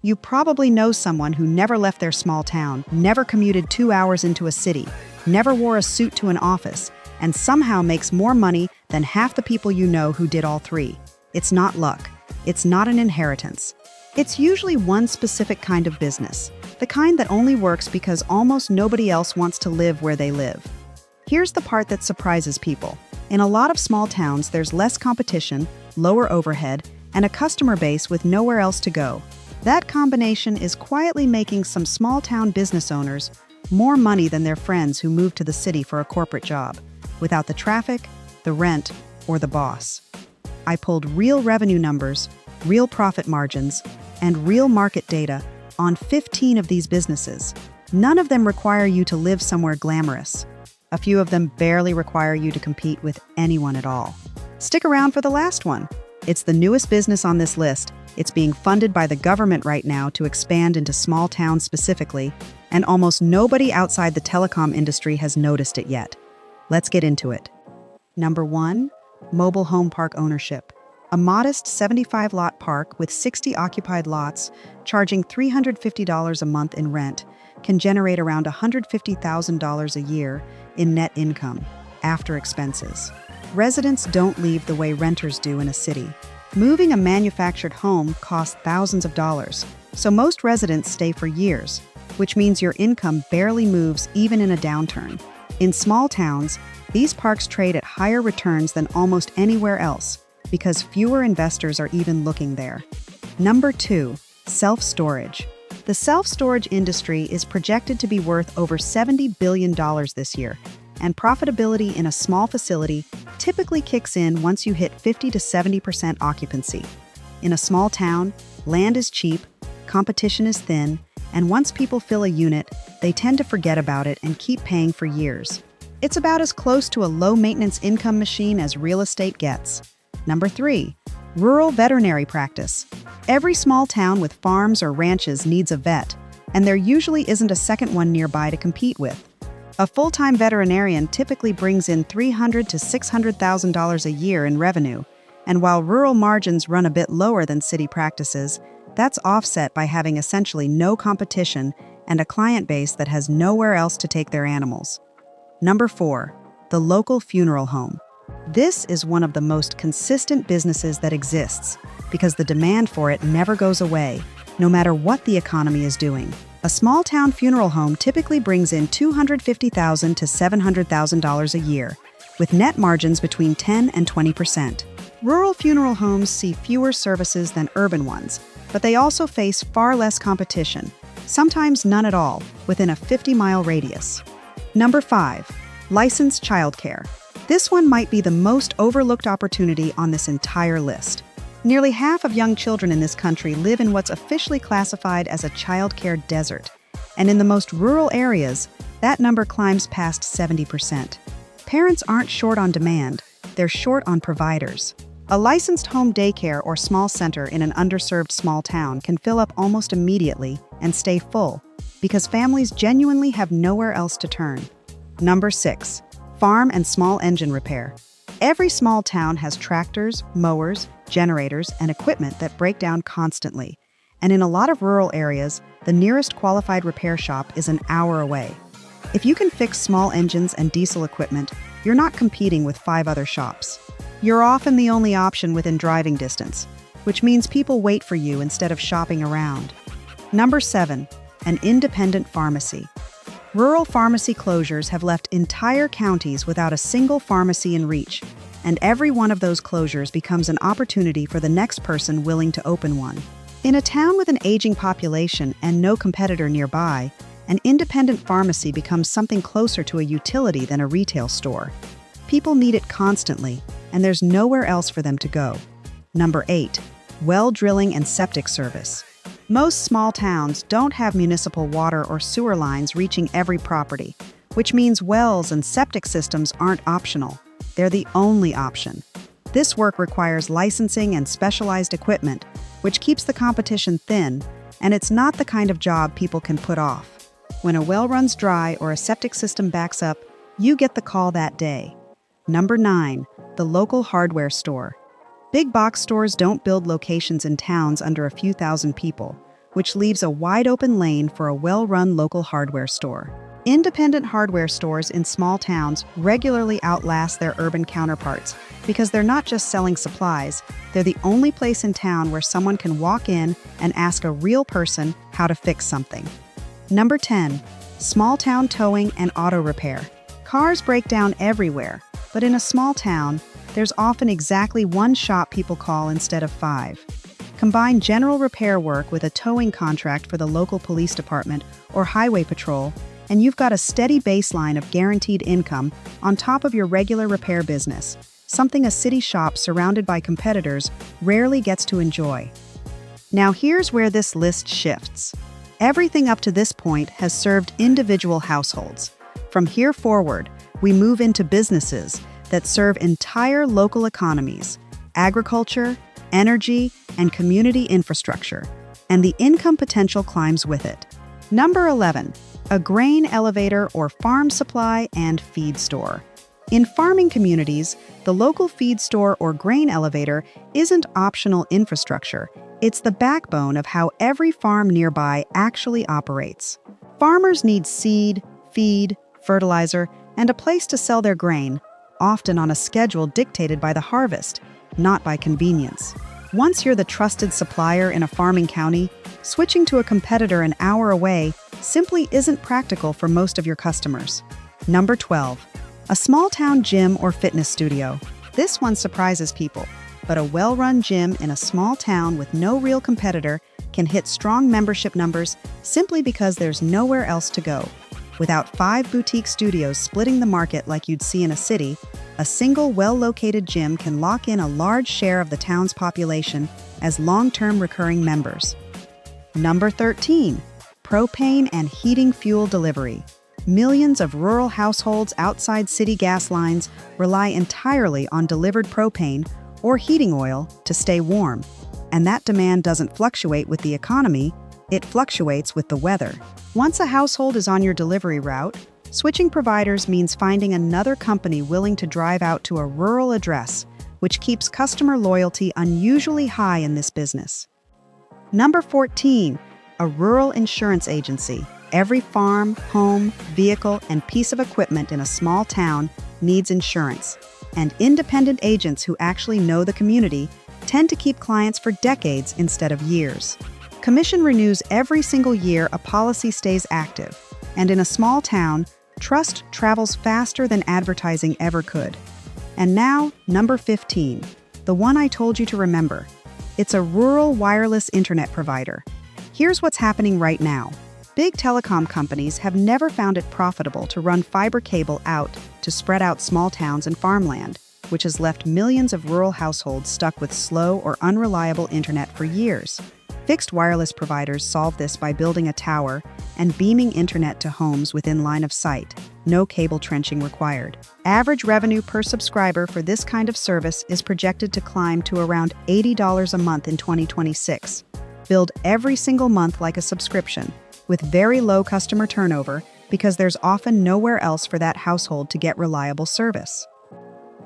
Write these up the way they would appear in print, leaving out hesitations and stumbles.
You probably know someone who never left their small town, never commuted 2 hours into a city, never wore a suit to an office, and somehow makes more money than half the people you know who did all three. It's not luck. It's not an inheritance. It's usually one specific kind of business, the kind that only works because almost nobody else wants to live where they live. Here's the part that surprises people. In a lot of small towns, there's less competition, lower overhead, and a customer base with nowhere else to go. That combination is quietly making some small-town business owners more money than their friends who moved to the city for a corporate job, without the traffic, the rent, or the boss. I pulled real revenue numbers, real profit margins, and real market data on 15 of these businesses. None of them require you to live somewhere glamorous. A few of them barely require you to compete with anyone at all. Stick around for the last one. It's the newest business on this list. It's being funded by the government right now to expand into small towns specifically, and almost nobody outside the telecom industry has noticed it yet. Let's get into it. Number 1, mobile home park ownership. A modest 75-lot park with 60 occupied lots, charging $350 a month in rent, can generate around $150,000 a year in net income, after expenses. Residents don't leave the way renters do in a city. Moving a manufactured home costs thousands of dollars, so most residents stay for years, which means your income barely moves even in a downturn. In small towns, these parks trade at higher returns than almost anywhere else because fewer investors are even looking there. Number 2, self-storage. The self-storage industry is projected to be worth over $70 billion this year, and profitability in a small facility typically kicks in once you hit 50 to 70% occupancy. In a small town, land is cheap, competition is thin, and once people fill a unit, they tend to forget about it and keep paying for years. It's about as close to a low-maintenance income machine as real estate gets. Number 3, rural veterinary practice. Every small town with farms or ranches needs a vet, and there usually isn't a second one nearby to compete with. A full-time veterinarian typically brings in $300,000 to $600,000 a year in revenue, and while rural margins run a bit lower than city practices, that's offset by having essentially no competition and a client base that has nowhere else to take their animals. Number 4, the local funeral home. This is one of the most consistent businesses that exists because the demand for it never goes away, no matter what the economy is doing. A small-town funeral home typically brings in $250,000 to $700,000 a year, with net margins between 10 and 20%. Rural funeral homes see fewer services than urban ones, but they also face far less competition, sometimes none at all, within a 50-mile radius. Number 5, licensed childcare. This one might be the most overlooked opportunity on this entire list. Nearly half of young children in this country live in what's officially classified as a childcare desert, and in the most rural areas, that number climbs past 70%. Parents aren't short on demand, they're short on providers. A licensed home daycare or small center in an underserved small town can fill up almost immediately and stay full, because families genuinely have nowhere else to turn. Number 6, farm and small engine repair. Every small town has tractors, mowers, generators, and equipment that break down constantly. And in a lot of rural areas, the nearest qualified repair shop is an hour away. If you can fix small engines and diesel equipment, you're not competing with 5 other shops. You're often the only option within driving distance, which means people wait for you instead of shopping around. Number 7, an independent pharmacy. Rural pharmacy closures have left entire counties without a single pharmacy in reach, and every one of those closures becomes an opportunity for the next person willing to open one. In a town with an aging population and no competitor nearby, an independent pharmacy becomes something closer to a utility than a retail store. People need it constantly, and there's nowhere else for them to go. Number 8, well drilling and septic service. Most small towns don't have municipal water or sewer lines reaching every property, which means wells and septic systems aren't optional. They're the only option. This work requires licensing and specialized equipment, which keeps the competition thin, and it's not the kind of job people can put off. When a well runs dry or a septic system backs up, you get the call that day. Number 9, the local hardware store. Big box stores don't build locations in towns under a few thousand people. which leaves a wide-open lane for a well-run local hardware store. Independent hardware stores in small towns regularly outlast their urban counterparts because they're not just selling supplies, they're the only place in town where someone can walk in and ask a real person how to fix something. Number 10. Small town towing and auto repair. Cars break down everywhere, but in a small town, there's often exactly one shop people call instead of 5. Combine general repair work with a towing contract for the local police department or highway patrol, and you've got a steady baseline of guaranteed income on top of your regular repair business, something a city shop surrounded by competitors rarely gets to enjoy. Now here's where this list shifts. Everything up to this point has served individual households. From here forward, we move into businesses that serve entire local economies, agriculture, energy, and community infrastructure, and the income potential climbs with it. Number 11. A grain elevator or farm supply and feed store. In farming communities, the local feed store or grain elevator isn't optional infrastructure. It's the backbone of how every farm nearby actually operates. Farmers need seed, feed, fertilizer, and a place to sell their grain, often on a schedule dictated by the harvest, not by convenience. Once you're the trusted supplier in a farming county, switching to a competitor an hour away simply isn't practical for most of your customers. Number 12. A small-town gym or fitness studio. This one surprises people, but a well-run gym in a small town with no real competitor can hit strong membership numbers simply because there's nowhere else to go. Without 5 boutique studios splitting the market like you'd see in a city, a single well-located gym can lock in a large share of the town's population as long-term recurring members. Number 13. Propane and heating fuel delivery. Millions of rural households outside city gas lines rely entirely on delivered propane or heating oil to stay warm. And that demand doesn't fluctuate with the economy, it fluctuates with the weather. Once a household is on your delivery route, switching providers means finding another company willing to drive out to a rural address, which keeps customer loyalty unusually high in this business. Number 14. A rural insurance agency. Every farm, home, vehicle, and piece of equipment in a small town needs insurance, and independent agents who actually know the community tend to keep clients for decades instead of years. Commission renews every single year a policy stays active, and in a small town, trust travels faster than advertising ever could. And now, number 15, the one I told you to remember. It's a rural wireless internet provider. Here's what's happening right now. Big telecom companies have never found it profitable to run fiber cable out to spread out small towns and farmland, which has left millions of rural households stuck with slow or unreliable internet for years. Fixed wireless providers solve this by building a tower and beaming internet to homes within line of sight. No cable trenching required. Average revenue per subscriber for this kind of service is projected to climb to around $80 a month in 2026. Billed every single month like a subscription, with very low customer turnover because there's often nowhere else for that household to get reliable service.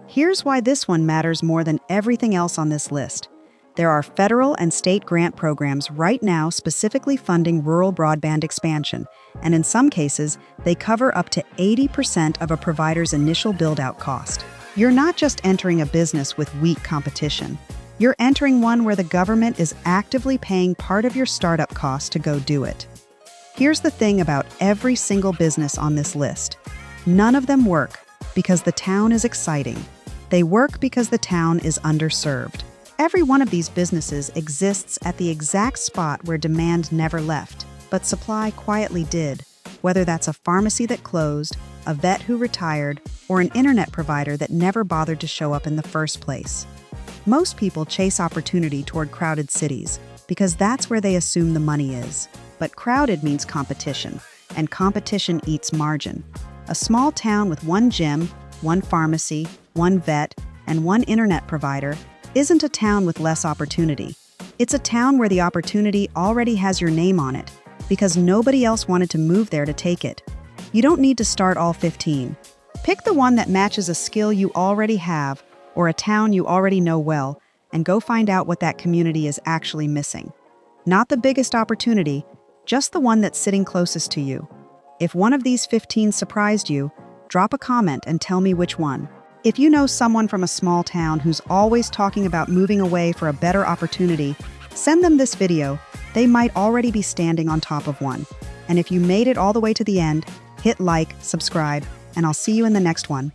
Here's why this one matters more than everything else on this list. There are federal and state grant programs right now specifically funding rural broadband expansion, and in some cases, they cover up to 80% of a provider's initial build-out cost. You're not just entering a business with weak competition. You're entering one where the government is actively paying part of your startup cost to go do it. Here's the thing about every single business on this list. None of them work because the town is exciting. They work because the town is underserved. Every one of these businesses exists at the exact spot where demand never left, but supply quietly did, whether that's a pharmacy that closed, a vet who retired, or an internet provider that never bothered to show up in the first place. Most people chase opportunity toward crowded cities because that's where they assume the money is. But crowded means competition, and competition eats margin. A small town with one gym, one pharmacy, one vet, and one internet provider isn't a town with less opportunity. It's a town where the opportunity already has your name on it because nobody else wanted to move there to take it. You don't need to start all 15. Pick the one that matches a skill you already have or a town you already know well, and go find out what that community is actually missing. Not the biggest opportunity, just the one that's sitting closest to you. If one of these 15 surprised you, drop a comment and tell me which one. If you know someone from a small town who's always talking about moving away for a better opportunity, send them this video. They might already be standing on top of one. And if you made it all the way to the end, hit like, subscribe, and I'll see you in the next one.